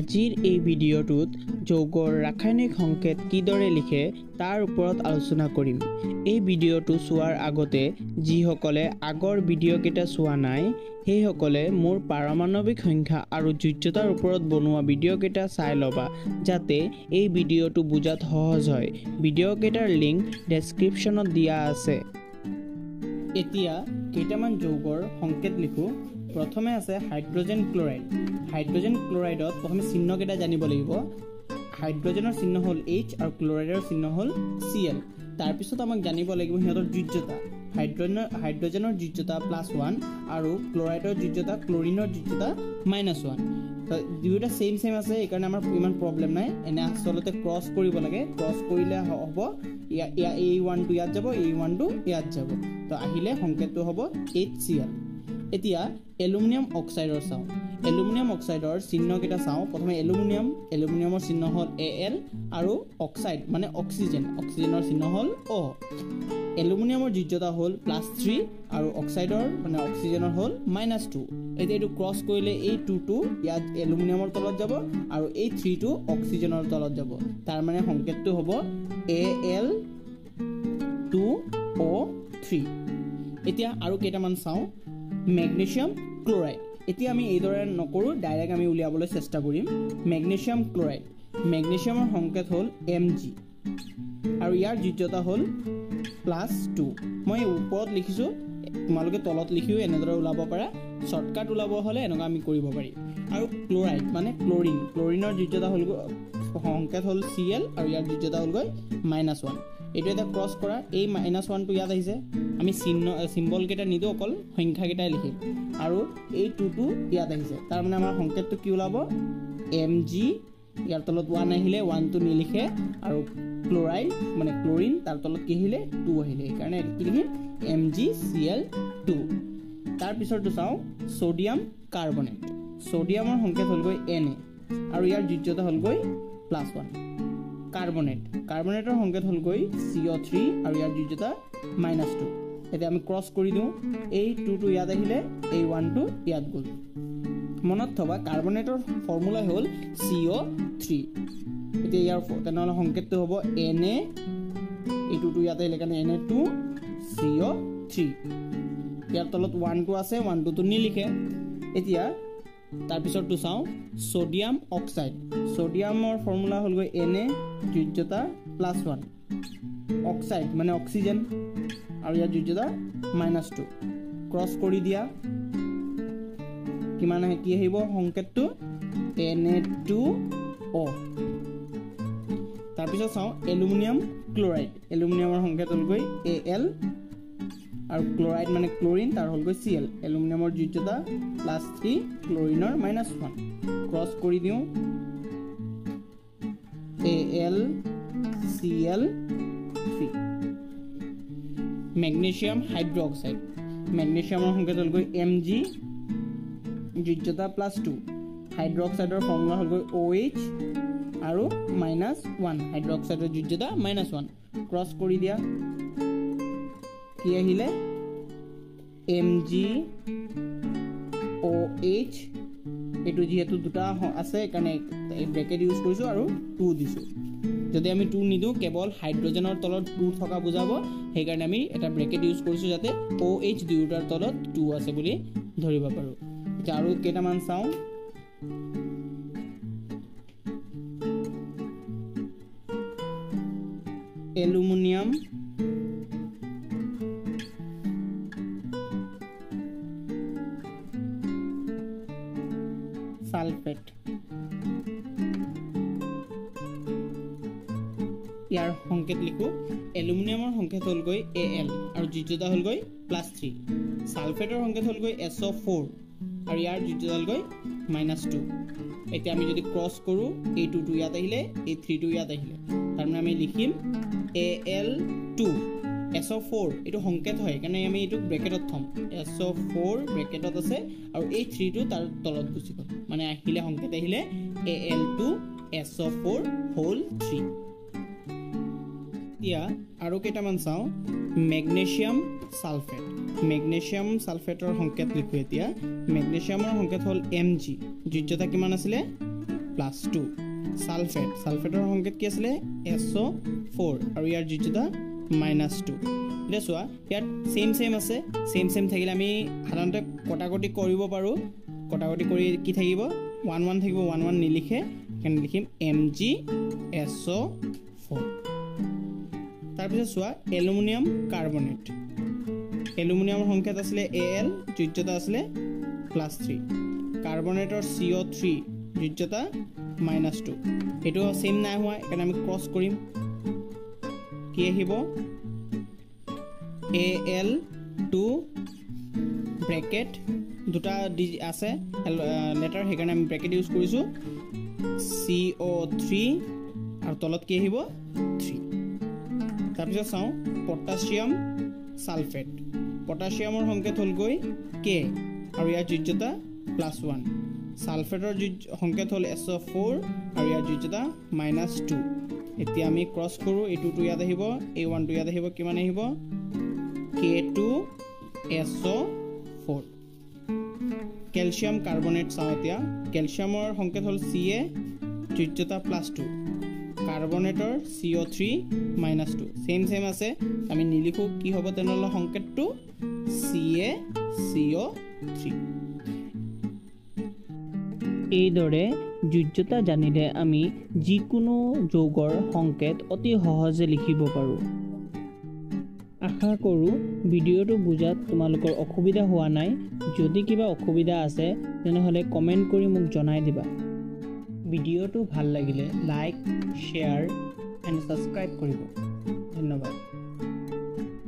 আজিৰ এই ভিডিঅ'টোত যৌগৰ ৰাসায়নিক সংকেত কিদৰে লিখে তাৰ ওপৰত আলোচনা কৰিম। এই ভিডিঅ'টো চোৱাৰ আগতে যিসকলে আগৰ ভিডিঅ'কেইটা চোৱা নাই সেইসকলে মোৰ পাৰমাণৱিক সংখ্যা আৰু যোজ্যতাৰ ওপৰত বনোৱা ভিডিঅ'কেইটা চাই ল'বা যাতে এই ভিডিঅ'টো বুজাত সহজ হয়। ভিডিঅ'কেইটাৰ লিংক ডেছক্ৰিপশ্যনত দিয়া আছে। এতিয়া কেইটামান যৌগৰ সংকেত লিখো। প্ৰথমে আছে হাইড্ৰজেন ক্লৰাইড। হাইড্ৰজেন ক্লৰাইডত প্ৰথমে চিহ্নকেইটা জানিব লাগিব। হাইড্ৰজেনৰ চিহ্ন হ'ল H আৰু ক্লৰাইডৰ চিহ্ন হ'ল Cl। তাৰপিছত আমাক জানিব লাগিব সিহঁতৰ যোজ্যতা। হাইড্ৰজেনৰ যোজ্যতা +1 আৰু ক্লৰাইডৰ যোজ্যতা ক্লৰিনৰ যোজ্যতা -1। দুয়োটা সেম আছে, এইকাৰণে আমাৰ ইমান প্ৰব্লেম নাই। এনে আচলতে ক্ৰছ কৰিব লাগে। ক্ৰছ কৰিলে হ'ব A1টো ইয়াত যাব, A1টো ইয়াত যাব। তো আহিলে সংকেতটো হ'ব HCl। এতিয়া এলুমিনিয়াম অক্সাইডৰ চাওঁ। এলুমিনিয়াম অক্সাইডৰ চিহ্নকেইটা চাওঁ। প্ৰথমে এলুমিনিয়ামৰ চিহ্ন হ'ল Al আৰু অক্সাইড মানে অক্সিজেনৰ চিহ্ন হ'ল O। এলুমিনিয়ামৰ যোজ্যতা হ'ল +3 আৰু অক্সাইডৰ মানে অক্সিজেনৰ হ'ল -2। এতিয়া এইটো ক্ৰছ কৰিলে এই 2টো ইয়াত এলুমিনিয়ামৰ তলত যাব আৰু এই 3টো অক্সিজেনৰ তলত যাব। তাৰ মানে সংকেতটো হ'ব Al2O3। এতিয়া আৰু কেইটামান চাওঁ। Magnesium chloride. এতিয়া আমি এইদৰে নকৰোঁ, ডাইৰেক্ট আমি উলিয়াবলৈ চেষ্টা কৰিম। Magnesium chloride. মেগনেছিয়ামৰ সংকেত হ'ল Mg আৰু ইয়াৰ যোজ্যতা হ'ল +2। মই ওপৰত লিখিছোঁ, তোমালোকে তলত লিখিও এনেদৰে ওলাব পাৰা। শ্বৰ্টকাট ওলাব হ'লে এনেকুৱা আমি কৰিব পাৰি। আৰু ক্লৰাইড মানে ক্লৰিনৰ যোজ্যতা হ'ল সংকেত হ'ল Cl আৰু ইয়াৰ যোজ্যতা হ'লগৈ -1। এইটো এটা ক্ৰছ কৰা, এই -1টো ইয়াত আহিছে। আমি চিম্বলকেইটা নিদিওঁ, অকল সংখ্যাকেইটাই লিখিম। আৰু এই 2টো ইয়াত আহিছে। তাৰমানে আমাৰ সংকেতটো কি ওলাব Mg। ইয়াৰ তলত 1 আহিলে 1টো নিলিখে আৰু ক্লৰাইড মানে ক্লৰিন তাৰ তলত কি আহিলে 2 আহিলে। সেইকাৰণে কি লিখিম MgCl2। তাৰপিছৰটো চাওঁ ছ'ডিয়াম কাৰ্বনেট। ছ'ডিয়ামৰ সংকেত হ'লগৈ Na আৰু ইয়াৰ যোজ্যতা হ'লগৈ +1। কাৰ্বনেটৰ সংকেত হ'লগৈ CO3 আৰু ইয়াৰ যোজ্যতা -2। এতিয়া আমি ক্ৰছ কৰি দিওঁ, এই 2টো ইয়াত আহিলে এই 1টো ইয়াত গ'ল। মনত থবা কাৰ্বনেটৰ ফৰ্মুলা হ'ল CO3। এতিয়া ইয়াৰ তেনেহ'লে সংকেতটো হ'ব Na, এই 2টো ইয়াত আহিলে কাৰণে Na2CO3। ইয়াৰ তলত 1টো আছে, 1টো নিলিখে। এতিয়া তাৰপিছতটো চাওঁ ছ'ডিয়াম অক্সাইড। ছ'ডিয়ামৰ ফৰ্মুলা হ'লগৈ Na, যোজ্যতা +1। অক্সাইড মানে অক্সিজেন আৰু ইয়াৰ যোজ্যতা -2। ক্ৰছ কৰি দিয়া, কিমান আহে কি আহিব সংকেতটো Na2O। তাৰপিছত চাওঁ এলুমিনিয়াম ক্লৰাইড। এলুমিনিয়ামৰ সংকেত হ'লগৈ Al আৰু ক্লৰাইড মানে ক্লৰিন তাৰ হ'লগৈ Cl। এলুমিনিয়ামৰ যোজ্যতা +3 ক্লৰিনৰ -1। ক্ৰছ কৰি দিওঁ AlCl3। Magnesium hydroxide. মেগনেছিয়ামৰ সংকেত হ'লগৈ Mg, যোজ্যতা +2। হাইড্ৰক্সাইডৰ ফৰ্মুলা হ'লগৈ OH আৰু -1। হাইড্ৰক্সাইডৰ যোজ্যতা -1। ক্ৰছ কৰি দিয়া, কি আহিলে MgOH। এইটো যিহেতু দুটা আছে সেইকাৰণে ব্ৰেকেট ইউজ কৰিছোঁ আৰু 2 দিছোঁ। যদি আমি 2 নিদিওঁ কেৱল হাইড্ৰজেনৰ তলত 2 থকা বুজাব, সেইকাৰণে আমি এটা ব্ৰেকেট ইউজ কৰিছোঁ যাতে OH দুয়োটাৰ তলত 2 আছে বুলি ধৰিব পাৰোঁ। এতিয়া আৰু কেইটামান চাওঁ। Aluminium sulphate. ইয়াৰ সংকেত লিখোঁ। এলুমিনিয়ামৰ সংকেত হ'লগৈ Al আৰু যোজ্যতা হ'লগৈ +3। ছালফেটৰ সংকেত হ'লগৈ SO4 আৰু ইয়াৰ যোজ্যতা হ'লগৈ -2। এতিয়া আমি যদি ক্ৰছ কৰোঁ, এই 2টো ইয়াত আহিলে, এই 3টো ইয়াত আহিলে। তাৰমানে আমি লিখিম Al2 SO4। এইটো সংকেত হয় সেইকাৰণে আমি এইটো ব্ৰেকেটত থ'ম। SO4 ব্ৰেকেটত আছে আৰু এই 3টো তাৰ তলত গুচি গ'ল। মানে আহিলে সংকেত আহিলে Al2SO4(3)। এতিয়া আৰু কেইটামান চাওঁ। Magnesium sulphate. মেগনেছিয়াম সালফেটৰ সংকেত লিখোঁ। এতিয়া মেগনেছিয়ামৰ সংকেত হ'ল Mg, যোজ্যতা কিমান আছিলে প্লাছ 2 সালফেটৰ সংকেত কি আছিল SO4 আৰু ইয়াৰ যোজ্যতা -2 এটা চোৱা ইয়াত সেম আছে সেম থাকিলে আমি সাধাৰণতে কটাকটি কৰিব পাৰো কটাকটি কৰি কি থাকিব 1 থাকিব 1 নিলিখে কেনে লিখিম MgSO4 তাৰ পিছত চোৱা এলুমিনিয়াম কাৰ্বনেট এলুমিনিয়ামৰ সংকেত আছিল Al যোজ্যতা আছিল +3 কাৰ্বনেটৰ CO3 যোজ্যতা -2 এটো সেম নাই হোৱা এখানে আমি ক্ৰস কৰিম কি আহিব Al2 ব্ৰেকেট দুটা আছে লেটাৰ হেকাৰণে আমি ব্ৰেকেট ইউজ কৰিছো CO3 আৰু তলত কি আহিব 3 তাৰ পিছত চাও পটাছিয়াম সালফেট পটাছিয়ামৰ সংকেত হল গৈ K আৰু ইয়াৰ যোজ্যতা +1 সালফেটৰ সংকেত হল SO4 আৰু ইয়াৰ যোজ্যতা -2 এতিয়া আমি ক্ৰস কৰো এটো টু ইয়াত আহিব A1 টু ইয়াত আহিব কিমান আহিব K2SO4 ক্যালসিয়াম কাৰ্বনেট চাও এতিয়া ক্যালসিয়ামৰ সংকেত হল Ca যোজ্যতা +2 কাৰ্বনেটৰ CO3 -2 সেম আছে আমি নিলিখো কি হ'ব তেনেহলে সংকেতটো CaCO3 এইদৰে যোজ্যতা জানিলে আমি যিকোনো যৌগৰ সংকেত অতি সহজে লিখিব পাৰো আশা কৰো ভিডিওটো বুজাত তোমালোকৰ অসুবিধা হোৱা নাই যদি কিবা অসুবিধা আছে তেনেহলে কমেন্ট কৰি মোক জনাই দিবা ভিডিওটো ভাল লাগিলে লাইক শেয়াৰ এণ্ড সাবস্ক্ৰাইব কৰিব ধন্যবাদ